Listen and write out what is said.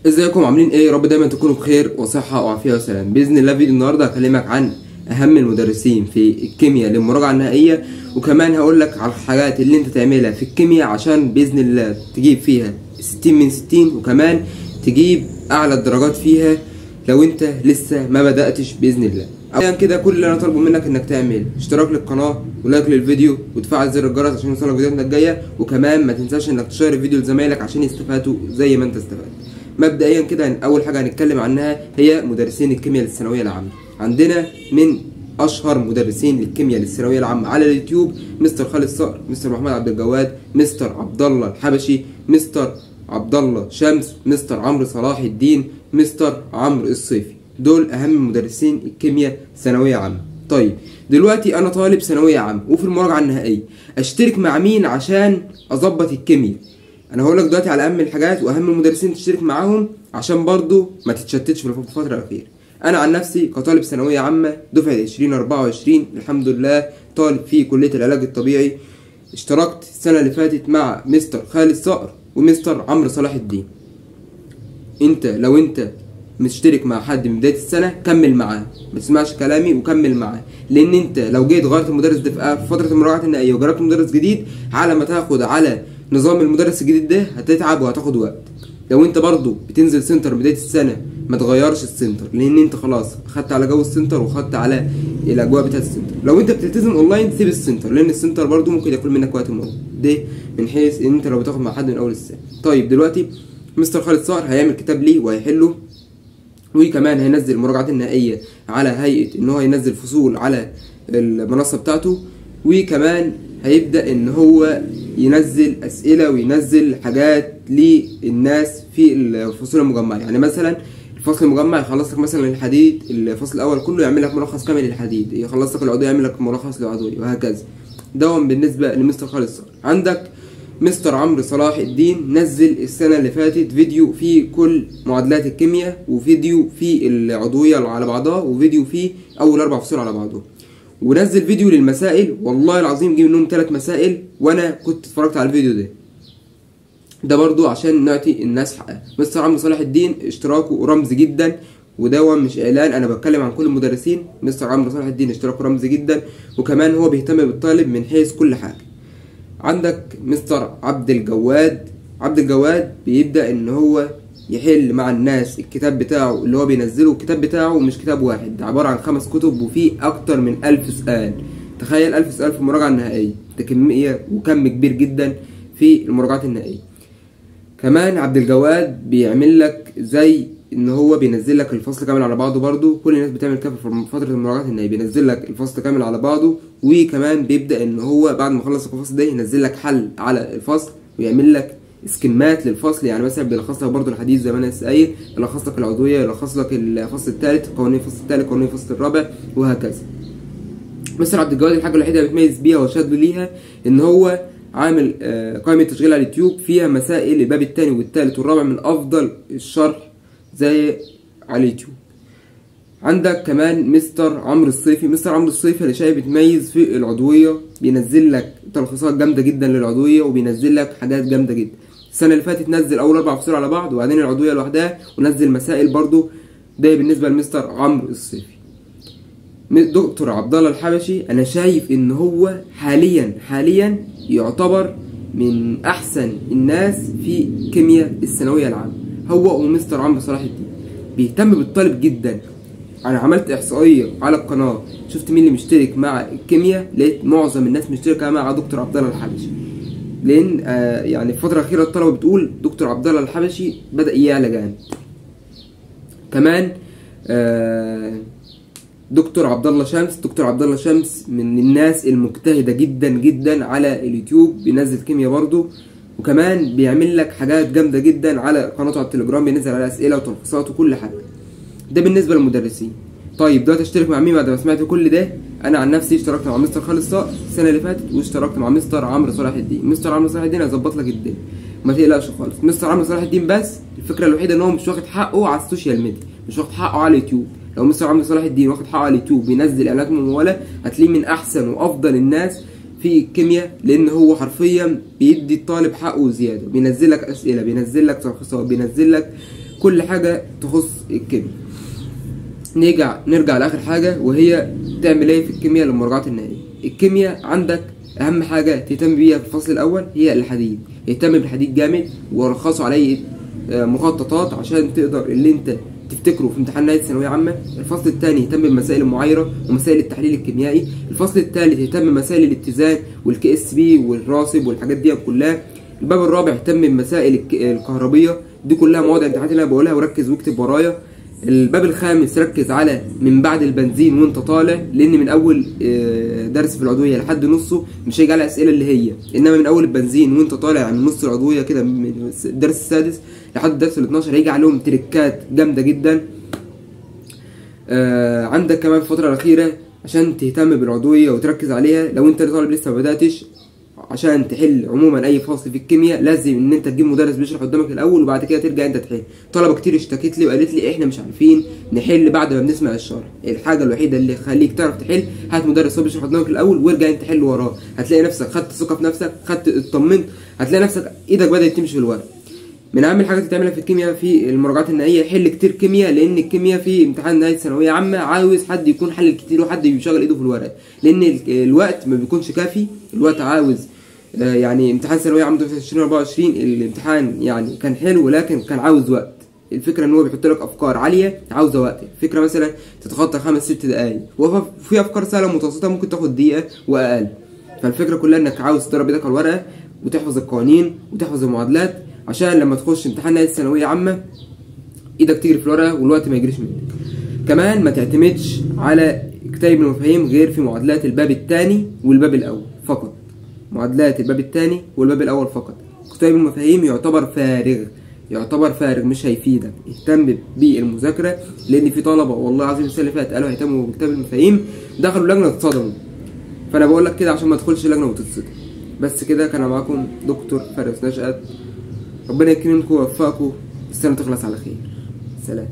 ازيكم عاملين ايه؟ يا رب دايما تكونوا بخير وصحه وعافيه وسلام. باذن الله فيديو النهارده هكلمك عن اهم المدرسين في الكيمياء للمراجعه النهائيه، وكمان هقول لك على الحاجات اللي انت تعملها في الكيمياء عشان باذن الله تجيب فيها 60 من 60، وكمان تجيب اعلى الدرجات فيها لو انت لسه ما بداتش باذن الله. اولا كده كل اللي انا طالبه منك انك تعمل اشتراك للقناه ولايك للفيديو وتفعل زر الجرس عشان يوصلك فيديوهاتنا الجايه، وكمان ما تنساش انك تشير الفيديو لزمايلك عشان يستفادوا زي ما انت استفدت. مبدئيا كده اول حاجه هنتكلم عنها هي مدرسين الكيمياء للثانويه العامه. عندنا من اشهر مدرسين للكيمياء للثانويه العامه على اليوتيوب مستر خالد صقر، مستر محمد عبد الجواد، مستر عبد الله الحبشي، مستر عبد الله شمس، مستر عمرو صلاح الدين، مستر عمرو الصيفي. دول اهم مدرسين الكيمياء ثانويه عامه. طيب دلوقتي انا طالب ثانويه عامه وفي المراجعه النهائيه، اشترك مع مين عشان اظبط الكيمياء؟ انا هقول لك دلوقتي على اهم الحاجات واهم المدرسين تشترك معاهم عشان برضو ما تتشتتش في الفتره الاخيره. انا عن نفسي كطالب ثانويه عامه دفعه 2024 الحمد لله طالب في كليه العلاج الطبيعي، اشتركت السنه اللي فاتت مع مستر خالد صقر ومستر عمرو صلاح الدين. لو انت مشترك مع حد من بدايه السنه كمل معاه، ما تسمعش كلامي وكمل معاه، لان انت لو جيت غيرت المدرس ده في فتره المراجعه النهائيه وجربت مدرس جديد، على ما تاخد على نظام المدرس الجديد ده هتتعب وهتاخد وقت. لو انت برضو بتنزل سنتر بدايه السنه ما تغيرش السنتر، لان انت خلاص خدت على جو السنتر وخدت على الاجواء بتاعت السنتر. لو انت بتلتزم اونلاين سيب السنتر، لان السنتر برضو ممكن ياكل منك وقت ده من حيث ان انت لو بتاخد مع حد من اول السنه. طيب دلوقتي مستر خالد صقر هيعمل كتاب ليه وهيحله، وكمان هينزل المراجعات النهائيه على هيئه ان هو هينزل فصول على المنصه بتاعته، وكمان هيبدا ان هو ينزل اسئله وينزل حاجات للناس في الفصول المجمعه. يعني مثلا الفصل المجمع يخلص لك مثلا الحديد، الفصل الاول كله يعمل لك ملخص كامل للحديد، يخلص لك العضويه يعمل لك ملخص للعضويه، وهكذا. ده بالنسبه لمستر خالد صقر. عندك مستر عمرو صلاح الدين نزل السنه اللي فاتت فيديو فيه كل معادلات الكيمياء، وفيديو فيه العضويه على بعضها، وفيديو فيه اول 4 فصول على بعضهم، ونزل فيديو للمسائل. والله العظيم جه منهم 3 مسائل وانا كنت اتفرجت على الفيديو ده برضو عشان نعطي الناس حقها. مستر عمرو صلاح الدين اشتراكه رمزي جدا، وده مش اعلان، انا بتكلم عن كل المدرسين. مستر عمرو صلاح الدين اشتراكه رمزي جدا، وكمان هو بيهتم بالطالب من حيث كل حاجه. عندك مستر عبد الجواد بيبدا ان هو يحل مع الناس الكتاب بتاعه اللي هو بينزله. الكتاب بتاعه مش كتاب واحد، ده عباره عن 5 كتب وفيه اكتر من 1000 سؤال. تخيل 1000 سؤال في المراجعه النهائيه، ده كميه وكم كبير جدا في المراجعات النهائيه. كمان عبد الجواد بيعمل لك زي ان هو بينزل لك الفصل كامل على بعضه، برضو كل الناس بتعمل كده في فتره المراجعات النهائيه، بينزل لك الفصل كامل على بعضه، وكمان بيبدا ان هو بعد ما يخلص الفصل ده ينزل لك حل على الفصل ويعمل لك سكيمات للفصل. يعني مثلا بيلخص لك برضو الحديث زي ما انا لسه قايل، يلخص لك العضويه، يلخص لك الفصل الثالث، قوانين الفصل الثالث، قوانين الفصل الرابع، وهكذا. مستر عبد الجواد الحاجه الوحيده اللي بيتميز بيها وشاد ليها ان هو عامل قائمه تشغيل على اليوتيوب فيها مسائل الباب الثاني والثالث والرابع من افضل الشرح زي على اليوتيوب. عندك كمان مستر عمرو الصيفي اللي شايف بيتميز في العضويه، بينزل لك تلخيصات جامده جدا للعضويه، وبينزل لك حاجات جامده جدا. السنه اللي فاتت نزل اول 4 فصول على بعض وبعدين العضويه لوحدها، ونزل مسائل برضو. ده بالنسبه لمستر عمرو الصيفي. دكتور عبد الله الحبشي انا شايف ان هو حاليا يعتبر من احسن الناس في كيمياء الثانويه العامه، هو ومستر عمرو صلاح الدين. بيهتم بالطالب جدا. انا عملت احصائيه على القناه، شفت مين اللي مشترك مع الكيمياء، لقيت معظم الناس مشتركه مع دكتور عبد الله الحبشي، لان يعني الفتره الاخيره الطلبه بتقول دكتور عبد الله الحبشي بدا يعلى جامد. كمان دكتور عبد الله شمس من الناس المجتهده جدا على اليوتيوب، بينزل كيمياء برضو، وكمان بيعمل لك حاجات جامده جدا على قناته على التليجرام، بينزل على اسئله وتلخيصات وكل حاجه. ده بالنسبه للمدرسين. طيب دلوقتي اشترك مع مين بعد ما سمعت كل ده؟ انا عن نفسي اشتركت مع مستر خالد صقر السنه اللي فاتت، واشتركت مع مستر عمرو صلاح الدين. مستر عمرو صلاح الدين هيظبط لك الدنيا، ما تقلقش خالص. مستر عمرو صلاح الدين بس الفكره الوحيده ان هو مش واخد حقه على السوشيال ميديا، مش واخد حقه على اليوتيوب. لو مستر عمرو صلاح الدين واخد حقه على اليوتيوب بينزل اعلانات مموله، هتلاقيه من احسن وافضل الناس في الكيمياء، لان هو حرفيا بيدي الطالب حقه زياده، بينزل لك اسئله، بينزل لك تلخيصات، بينزل لك كل حاجه تخص الكيمياء. نرجع لاخر حاجه، وهي تعمل ايه في الكيمياء للمراجعات النهائيه. الكيمياء عندك اهم حاجه تهتم بيها في الفصل الاول هي الحديد. اهتم بالحديد جامد ورخصوا عليه مخططات عشان تقدر اللي انت تفتكره في امتحان نهايه الثانويه عامه. الفصل الثاني يهتم بمسائل المعايره ومسائل التحليل الكيميائي. الفصل الثالث يهتم بمسائل الاتزان والكي اس بي والراسب والحاجات دي كلها. الباب الرابع يهتم بمسائل الكهربيه، دي كلها مواد الامتحانات اللي انا بقولها، وركز واكتب ورايا. الباب الخامس ركز على من بعد البنزين وانت طالع، لان من اول درس في العضويه لحد نصه مش هيجي على اسئله اللي هي، انما من اول البنزين وانت طالع من نص العضويه كده من الدرس السادس لحد الدرس ال12 هيجي عليهم تريكات جامده جدا. عندك كمان الفتره الاخيره عشان تهتم بالعضويه وتركز عليها، لو انت طالب لسه ما بداتش، عشان تحل عموما اي فصل في الكيمياء لازم ان انت تجيب مدرس بيشرح قدامك الاول وبعد كده ترجع انت تحل. طلبه كتير اشتكت لي وقالت لي احنا مش عارفين نحل بعد ما بنسمع الشرح. الحاجه الوحيده اللي تخليك تعرف تحل، هات مدرس هو بيشرح قدامك الاول وارجع انت حل وراه، هتلاقي نفسك خدت ثقه في نفسك، خدت اطمنت، هتلاقي نفسك ايدك بدات تمشي في الورق. من اهم الحاجات اللي تعملها في الكيمياء في المراجعات النهائيه، حل كتير كيمياء، لان الكيمياء في امتحان نهايه ثانويه عامه عاوز حد يكون حل كتير وحد بيشغل ايده في الورق، لان الوقت ما بيكونش كافي. الوقت عاوز يعني امتحان ثانويه عامه 2024 الامتحان يعني كان حلو ولكن كان عاوز وقت. الفكره ان هو بيحط لك افكار عاليه عاوزه وقت، الفكره مثلا تتخطى 5-6 دقائق، وفي افكار سهله متوسطه ممكن تاخد دقيقه واقل. فالفكره كلها انك عاوز تضرب ايدك على الورقه وتحفظ القوانين وتحفظ المعادلات، عشان لما تخش امتحان نهايه الثانويه عامه ايدك تجري في الورقه والوقت ما يجريش منك. كمان ما تعتمدش على كتاب المفاهيم غير في معادلات الباب الثاني والباب الاول فقط. معادلات الباب الثاني والباب الاول فقط. كتاب المفاهيم يعتبر فارغ مش هيفيدك. اهتم بالمذاكره، لان في طلبه والله العظيم السنه اللي فاتت قالوا هيهتموا بكتاب المفاهيم دخلوا لجنه اتصدموا. فانا بقول لك كده عشان ما تدخلش لجنه وتتصدم. بس كده كان معاكم دكتور فارس نشأت، ربنا يكرمكم ويوفقكم، السنه تخلص على خير. سلام.